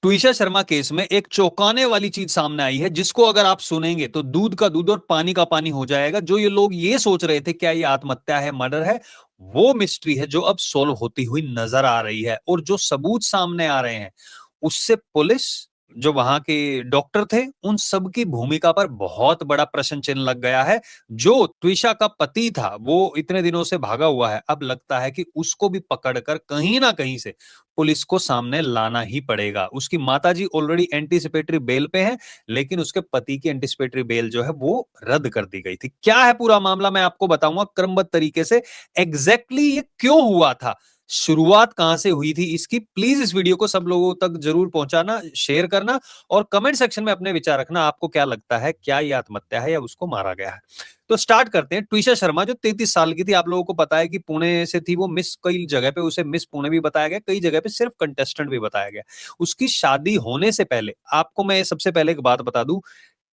Twisha Sharma case में एक चौंकाने वाली चीज सामने आई है जिसको अगर आप सुनेंगे तो दूध का दूध और पानी का पानी हो जाएगा। जो ये लोग ये सोच रहे थे क्या ये आत्महत्या है, मर्डर है, वो मिस्ट्री है जो अब सोल्व होती हुई नजर आ रही है। और जो सबूत सामने आ रहे हैं उससे पुलिस, जो वहां के डॉक्टर थे, उन सब की भूमिका पर बहुत बड़ा प्रश्न चिन्ह लग गया है। जो ट्विशा का पति था वो इतने दिनों से भागा हुआ है, अब लगता है कि उसको भी पकड़कर कहीं ना कहीं से पुलिस को सामने लाना ही पड़ेगा। उसकी माताजी ऑलरेडी एंटीसिपेटरी बेल पे है, लेकिन उसके पति की एंटीसिपेटरी बेल जो है वो रद्द कर दी गई थी। क्या है पूरा मामला मैं आपको बताऊंगा क्रमबद्ध तरीके से, एग्जैक्टली ये क्यों हुआ था, शुरुआत कहां से हुई थी इसकी। प्लीज इस वीडियो को सब लोगों तक जरूर पहुंचाना, शेयर करना और कमेंट सेक्शन में अपने विचार रखना। आपको क्या लगता है, क्या ये आत्महत्या है या उसको मारा गया है? तो स्टार्ट करते हैं। ट्विशा शर्मा जो 33 साल की थी, आप लोगों को पता है कि पुणे से थी वो। मिस, कई जगह पे उसे मिस पुणे भी बताया गया, कई जगह पे सिर्फ कंटेस्टेंट भी बताया गया। उसकी शादी होने से पहले आपको मैं सबसे पहले एक बात बता दूं,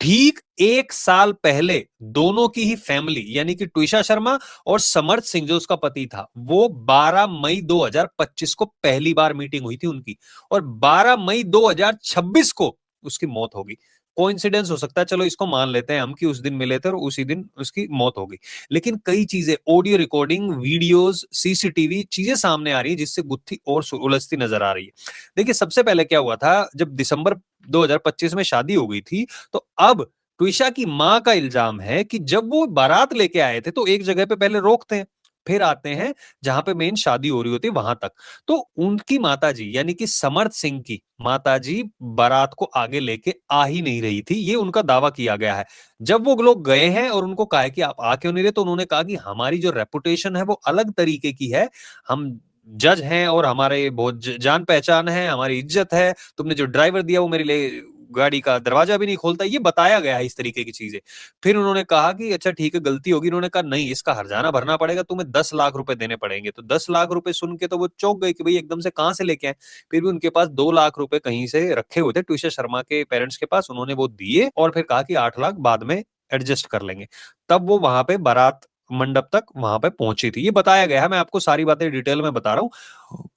ठीक 1 साल पहले दोनों की ही फैमिली यानी कि ट्विशा शर्मा और समर्थ सिंह जो उसका पति था, वो 12 मई 2025 को पहली बार मीटिंग हुई थी उनकी, और 12 मई 2026 को उसकी मौत होगी। कोइंसिडेंस हो सकता है, चलो इसको मान लेते हैं हम कि उस दिन मिले थे और उसी दिन उसकी मौत हो गई। लेकिन कई चीजें, ऑडियो रिकॉर्डिंग, वीडियोस, सीसीटीवी चीजें सामने आ रही है जिससे गुत्थी और उलझती नजर आ रही है। देखिए सबसे पहले क्या हुआ था, जब दिसंबर 2025 में शादी हो गई थी, तो अब ट्विशा की मां का इल्जाम है कि जब वो बारात लेके आए थे तो एक जगह पे पहले रोकते हैं, फिर आते हैं जहां पे मेन शादी हो रही होती है वहां तक। तो उनकी माताजी यानी कि समर्थ सिंह की माताजी बारात को आगे लेके आ ही नहीं रही थी, ये उनका दावा किया गया है। जब वो लोग गए हैं और उनको कहा कि आप आ क्यों नहीं रहे, तो उन्होंने कहा कि हमारी जो रेपुटेशन है वो अलग तरीके की है, हम जज हैं और हमारे बहुत जान पहचान है, हमारी इज्जत है, तुमने जो ड्राइवर दिया वो मेरे लिए गाड़ी का दरवाजा भी नहीं खोलता, ये बताया गया है इस तरीके की चीजें। फिर उन्होंने कहा कि अच्छा ठीक है गलती होगी, उन्होंने कहा नहीं इसका हर्जाना भरना पड़ेगा, तुम्हें 10 लाख रुपए देने पड़ेंगे। तो 10 लाख रुपए सुन के तो वो चौंक गए कि भाई एकदम से कहां से लेके आए। फिर भी उनके पास 2 लाख रुपए कहीं से रखे हुए थे ट्विशा शर्मा के पेरेंट्स के पास, उन्होंने वो दिए और फिर कहा कि 8 लाख बाद में एडजस्ट कर लेंगे। तब वो वहां पे बारात मंडप तक वहां पे पहुंची थी, ये बताया गया है। मैं आपको सारी बातें डिटेल में बता रहा हूँ।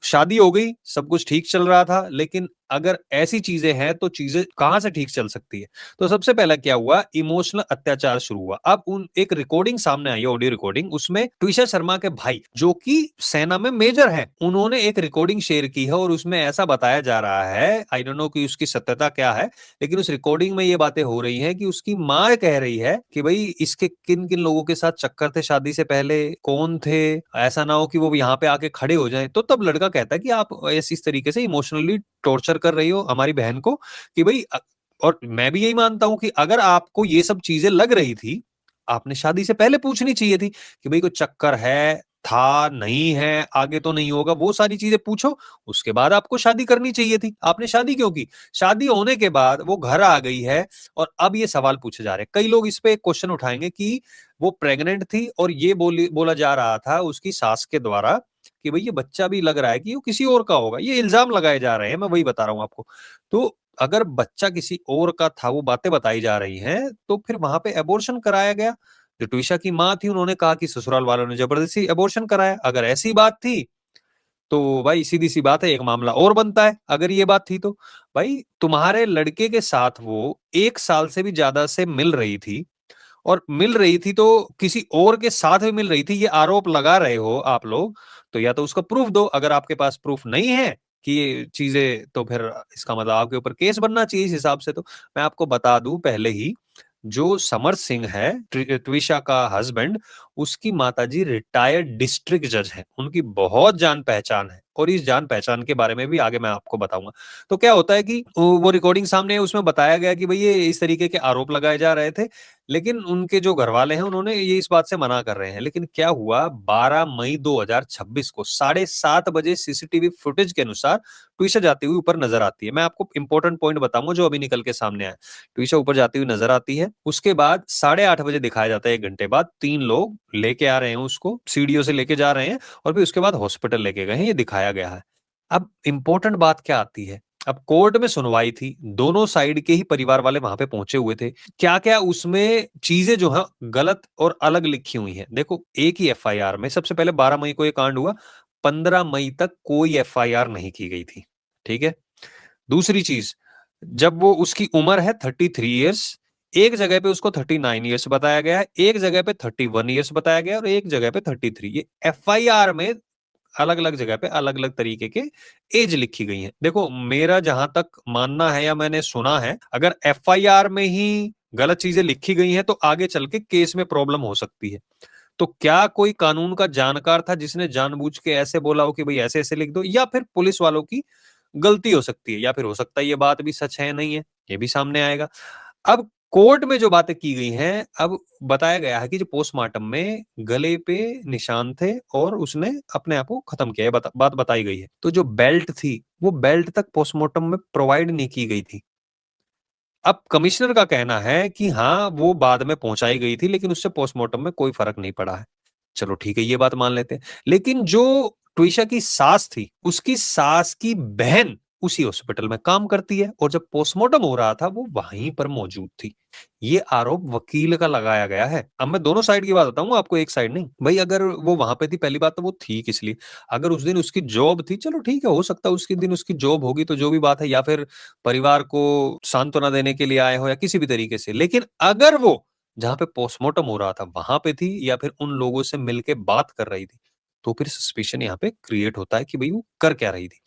शादी हो गई, सब कुछ ठीक चल रहा था, लेकिन अगर ऐसी चीजें हैं तो चीजें कहां से ठीक चल सकती है। तो सबसे पहला क्या हुआ, इमोशनल अत्याचार शुरू हुआ। अब उन एक रिकॉर्डिंग सामने आई है, ऑडियो रिकॉर्डिंग, उसमें ट्विशा शर्मा के भाई जो कि सेना में मेजर हैं, उन्होंने एक रिकॉर्डिंग शेयर की है और उसमें ऐसा बताया जा रहा है, आई डोंट नो कि उसकी सत्यता क्या है, लेकिन उस रिकॉर्डिंग में ये बातें हो रही हैं कि उसकी माँ कह रही है कि भाई इसके किन किन लोगों के साथ चक्कर थे शादी से पहले, कौन थे, ऐसा ना हो कि वो यहाँ पे आके खड़े हो जाए। तो तब लड़का कहता है कि आप इस तरीके से इमोशनली टॉर्चर कर रही हो हमारी बहन को कि भाई और मैं भी यही मानता हूं कि अगर आपको ये सब चीजें लग रही थी, आपने शादी से पहले पूछनी चाहिए थी कि भाई कोई चक्कर है, था, नहीं है, आगे तो नहीं होगा, वो सारी चीजें पूछो, उसके बाद आपको शादी करनी चाहिए थी। आपने शादी क्यों की? शादी होने के बाद वो घर आ गई है और अब ये सवाल पूछे जा रहे हैं। कई लोग इस पे क्वेश्चन उठाएंगे कि वो प्रेग्नेंट थी और ये बोला जा रहा था उसकी सास के द्वारा कि भाई ये बच्चा भी लग रहा है कि वो किसी और का होगा, ये इल्जाम लगाए जा रहे हैं, मैं वही बता रहा हूं आपको। तो अगर बच्चा किसी और का था, वो बातें बताई जा रही हैं, तो फिर वहां पे एबॉर्शन कराया गया। जो ट्विशा की माँ थी उन्होंने कहा कि ससुराल वालों ने जबरदस्ती एबॉर्शन कराया। अगर ऐसी बात थी तो भाई सीधी सी बात है, एक मामला और बनता है। अगर ये बात थी तो भाई तुम्हारे लड़के के साथ वो 1 साल से भी ज्यादा से मिल रही थी, और मिल रही थी तो किसी और के साथ भी मिल रही थी, ये आरोप लगा रहे हो आप लोग, तो या तो उसका प्रूफ दो। अगर आपके पास प्रूफ नहीं है कि ये चीजें, तो फिर इसका मतलब आपके ऊपर केस बनना चाहिए इस हिसाब से। तो मैं आपको बता दूं पहले ही, जो समर सिंह है ट्विशा का हस्बैंड, उसकी माताजी रिटायर्ड डिस्ट्रिक्ट जज है, उनकी बहुत जान पहचान है और इस जान पहचान के बारे में भी आगे मैं आपको बताऊंगा। तो क्या होता है कि वो रिकॉर्डिंग सामने है, उसमें बताया गया कि भाई ये इस तरीके के आरोप लगाए जा रहे थे, लेकिन उनके जो घर वाले हैं उन्होंने ये इस बात से मना कर रहे हैं। लेकिन क्या हुआ, 12 मई 2026 को 7:30 बजे सीसीटीवी फुटेज के अनुसार ट्विशा जाती हुई ऊपर नजर आती है। मैं आपको इंपॉर्टेंट पॉइंट बताऊंगा जो अभी निकल के सामने आया। ट्विशा ऊपर जाती हुई नजर आती है, उसके बाद 8:30 बजे दिखाया जाता है, 1 घंटे बाद 3 लोग लेके आ रहे हैं उसको, सीढ़ियों से लेके जा रहे हैं और फिर उसके बाद हॉस्पिटल लेके गए हैं, ये दिखाया गया है। अब इंपॉर्टेंट बात क्या आती है, अब कोर्ट में सुनवाई थी, दोनों साइड के ही परिवार वाले वहां पे पहुंचे हुए थे। क्या क्या उसमें चीजें जो है गलत और अलग लिखी हुई हैं, देखो एक ही एफआईआर में सबसे पहले 12 मई को ये कांड हुआ, 15 मई तक कोई एफआईआर नहीं की गई थी, ठीक है। दूसरी चीज, जब वो उसकी उम्र है 33 ईयर्स, एक जगह पे उसको 39 ईयर्स बताया गया है, एक जगह पे 31 ईयर्स बताया गया है और एक जगह पे 33। ये एफआईआर में अलग अलग जगह पे अलग अलग तरीके के एज लिखी गई है। देखो, मेरा जहां तक मानना है या मैंने सुना है, अगर एफआईआर में ही गलत चीजें लिखी गई हैं तो आगे चल के केस में प्रॉब्लम हो सकती है। तो क्या कोई कानून का जानकार था जिसने जानबूझ के ऐसे बोला हो कि भाई ऐसे ऐसे लिख दो, या फिर पुलिस वालों की गलती हो सकती है, या फिर हो सकता है ये बात भी सच है नहीं है, ये भी सामने आएगा। अब कोर्ट में जो बातें की गई हैं, अब बताया गया है कि जो पोस्टमार्टम में गले पे निशान थे और उसने अपने आप को खत्म किया, बात बताई गई है। तो जो बेल्ट थी, वो बेल्ट तक पोस्टमार्टम में प्रोवाइड नहीं की गई थी। अब कमिश्नर का कहना है कि हाँ, वो बाद में पहुंचाई गई थी, लेकिन उससे पोस्टमार्टम में कोई फर्क नहीं पड़ा है। चलो ठीक है, ये बात मान लेते हैं। लेकिन जो ट्विशा की सास थी, उसकी सास की बहन उसी हॉस्पिटल में काम करती है और जब पोस्टमार्टम हो रहा था वो वहीं पर मौजूद थी। ये आरोप वकील का लगाया गया है। अब मैं दोनों साइड की बात बताऊंगा आपको, एक साइड नहीं। भाई अगर वो वहां पे थी, पहली बात तो वो थी किस लिए? अगर उस दिन उसकी जॉब थी, चलो ठीक है, हो सकता है उसके दिन उसकी जॉब होगी तो जो भी बात है, या फिर परिवार को सांत्वना देने के लिए आए हो या किसी भी तरीके से। लेकिन अगर वो जहाँ पे पोस्टमार्टम हो रहा था वहां पे थी या फिर उन लोगों से मिलके बात कर रही थी, तो फिर सस्पिशन यहाँ पे क्रिएट होता है कि भाई वो कर क्या रही थी।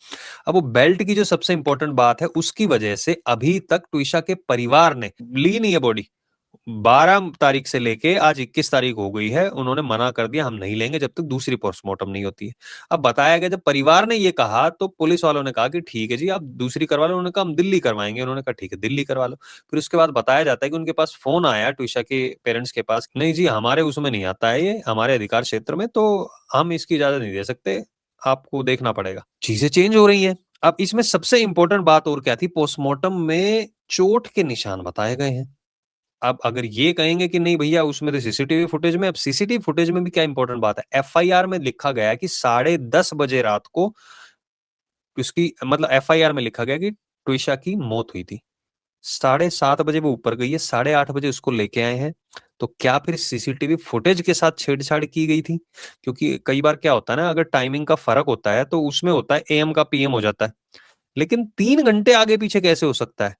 अब वो बेल्ट की जो सबसे इंपॉर्टेंट बात है, उसकी वजह से अभी तक ट्विशा के परिवार ने ली नहीं है बॉडी। 12 तारीख से लेके आज 21 तारीख हो गई है, उन्होंने मना कर दिया, हम नहीं लेंगे जब तक दूसरी पोस्टमार्टम नहीं होती है। अब बताया गया, जब परिवार ने ये कहा तो पुलिस वालों ने कहा कि ठीक है जी, आप दूसरी करवा लो। उन्होंने कहा हम दिल्ली करवाएंगे। उन्होंने कहा ठीक है, दिल्ली करवा लो। फिर उसके बाद बताया जाता है कि उनके पास फोन आया ट्विशा के पेरेंट्स के पास, नहीं जी हमारे उसमें नहीं आता है, ये हमारे अधिकार क्षेत्र में, तो हम इसकी इजाजत नहीं दे सकते, आपको देखना पड़ेगा। चीजें चेंज हो रही हैं। अब इसमें सबसे इंपॉर्टेंट बात और क्या थी, पोस्टमार्टम में चोट के निशान बताए गए हैं। अब अगर ये कहेंगे कि नहीं भैया उसमें तो सीसीटीवी फुटेज में, अब सीसीटीवी फुटेज में भी क्या इंपॉर्टेंट बात है, एफआईआर में लिखा गया है कि 10:30 बजे रात को उसकी, मतलब एफआईआर में लिखा गया कि ट्विशा की मौत हुई थी। 7:30 बजे वो ऊपर गई है, 8:30 बजे उसको लेके आए हैं। तो क्या फिर सीसीटीवी फुटेज के साथ छेड़छाड़ की गई थी? क्योंकि कई बार क्या होता है ना, अगर टाइमिंग का फर्क होता है तो उसमें होता है एएम का पीएम हो जाता है, लेकिन 3 घंटे आगे पीछे कैसे हो सकता है?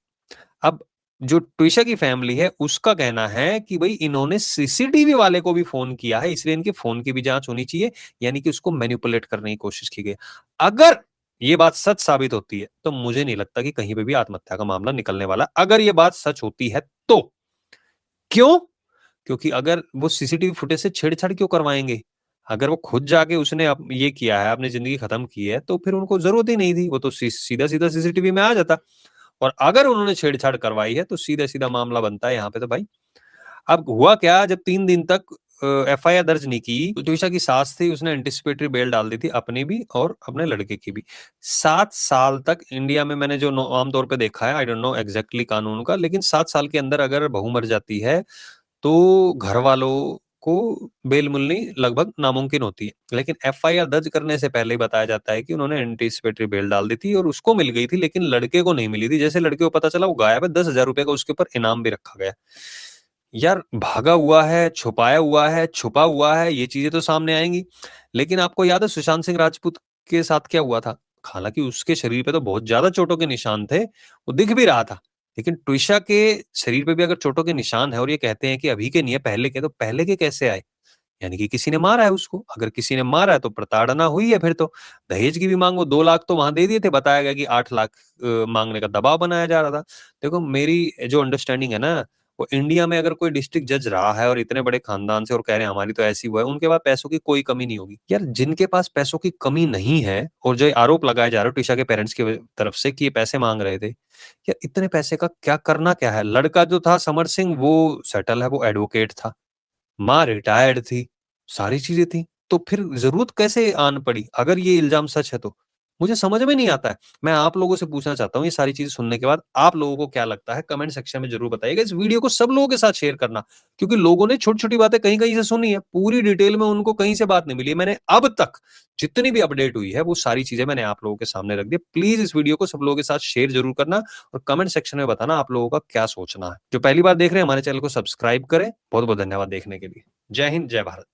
अब जो ट्विशा की फैमिली है उसका कहना है कि भाई इन्होंने सीसीटीवी वाले को भी फोन किया है, इसलिए इनके फोन की भी जांच होनी चाहिए, यानी कि उसको मैनिपुलेट करने की कोशिश की गई। अगर ये बात सच साबित होती है तो मुझे नहीं लगता कि कहीं पे भी आत्महत्या का मामला निकलने वाला। अगर ये बात सच होती है तो क्यों? क्योंकि अगर वो सीसीटीवी फुटेज से छेड़छाड़ क्यों करवाएंगे? अगर वो खुद जाके उसने ये किया है, अपनी जिंदगी खत्म की है, तो फिर उनको जरूरत ही नहीं थी, वो तो सीधा सीधा सीसीटीवी में आ जाता। और अगर उन्होंने छेड़छाड़ करवाई है तो सीधा-सीधा मामला बनता है यहाँ पे तो भाई। अब हुआ क्या, जब 3 दिन तक एफआईआर दर्ज नहीं की, तो ट्विशा की सास थी, उसने एंटिसिपेटरी बेल डाल दी थी अपनी भी और अपने लड़के की भी। 7 साल तक इंडिया में मैंने जो आम तौर पे देखा है, आई डोंट नो एग्जैक्टली कानून का, लेकिन 7 साल के अंदर अगर बहू मर जाती है तो घर वालों को बेल मिलनी लगभग नामुमकिन होती है। लेकिन एफआईआर दर्ज करने से पहले ही बताया जाता है कि उन्होंने एंटीसिपेटरी बेल डाल दी थी और उसको मिल गई थी, लेकिन लड़के को नहीं मिली थी। जैसे लड़के को पता चला वो गायब है, 10,000 रुपए का उसके ऊपर इनाम भी रखा गया। यार भागा हुआ है, छुपाया हुआ है, छुपा हुआ है, ये चीजें तो सामने आएंगी। लेकिन आपको याद है सुशांत सिंह राजपूत के साथ क्या हुआ था? हालांकि उसके शरीर पे तो बहुत ज्यादा चोटों के निशान थे, वो दिख भी रहा था, लेकिन ट्विशा के शरीर पे भी अगर चोटों के निशान है और ये कहते हैं कि अभी के नहीं है पहले के, तो पहले के कैसे आए? यानी कि किसी ने मारा है उसको। अगर किसी ने मारा है तो प्रताड़ना हुई है फिर तो। दहेज की भी मांग, वो 2 लाख तो वहां दे दिए थे, बताया गया कि 8 लाख मांगने का दबाव बनाया जा रहा था। देखो मेरी जो अंडरस्टैंडिंग है ना, वो इंडिया में अगर कोई डिस्ट्रिक्ट जज रहा है और इतने बड़े खानदान से और कह रहे हैं हमारी तो ऐसी हुआ है, उनके पास पैसों की कोई कमी नहीं होगी। यार जिनके पास पैसों की कमी नहीं है और जो आरोप लगाया जा रहा है टिशा के पेरेंट्स की तरफ से कि ये पैसे मांग रहे थे, यार इतने पैसे का क्या करना क्या है? लड़का जो था समर सिंह वो सेटल है, वो एडवोकेट था, माँ रिटायर्ड थी, सारी चीज़ें थी, तो फिर ज़रूरत कैसे आन पड़ी? अगर ये इल्ज़ाम सच है तो? मुझे समझ में नहीं आता है। मैं आप लोगों से पूछना चाहता हूँ ये सारी चीज़ें सुनने के बाद आप लोगों को क्या लगता है? कमेंट सेक्शन में ज़रूर बताइएगा। इस वीडियो को सब लोगों के साथ शेयर करना, क्योंकि लोगों ने छोटी-छोटी बातें कहीं-कहीं से सुनी है, पूरी डिटेल में उनको कहीं से बात नहीं मिली है। मैंने अब तक जितनी भी अपडेट हुई है, वो सारी चीज़ें मैंने आप लोगों के सामने रख दी है। प्लीज़ इस वीडियो को सब लोगों के साथ शेयर ज़रूर करना और कमेंट सेक्शन में बताना आप लोगों का क्या सोचना है। जो पहली बार देख रहे हैं हमारे चैनल को सब्सक्राइब करें। बहुत-बहुत धन्यवाद देखने के लिए। जय हिंद, जय भारत।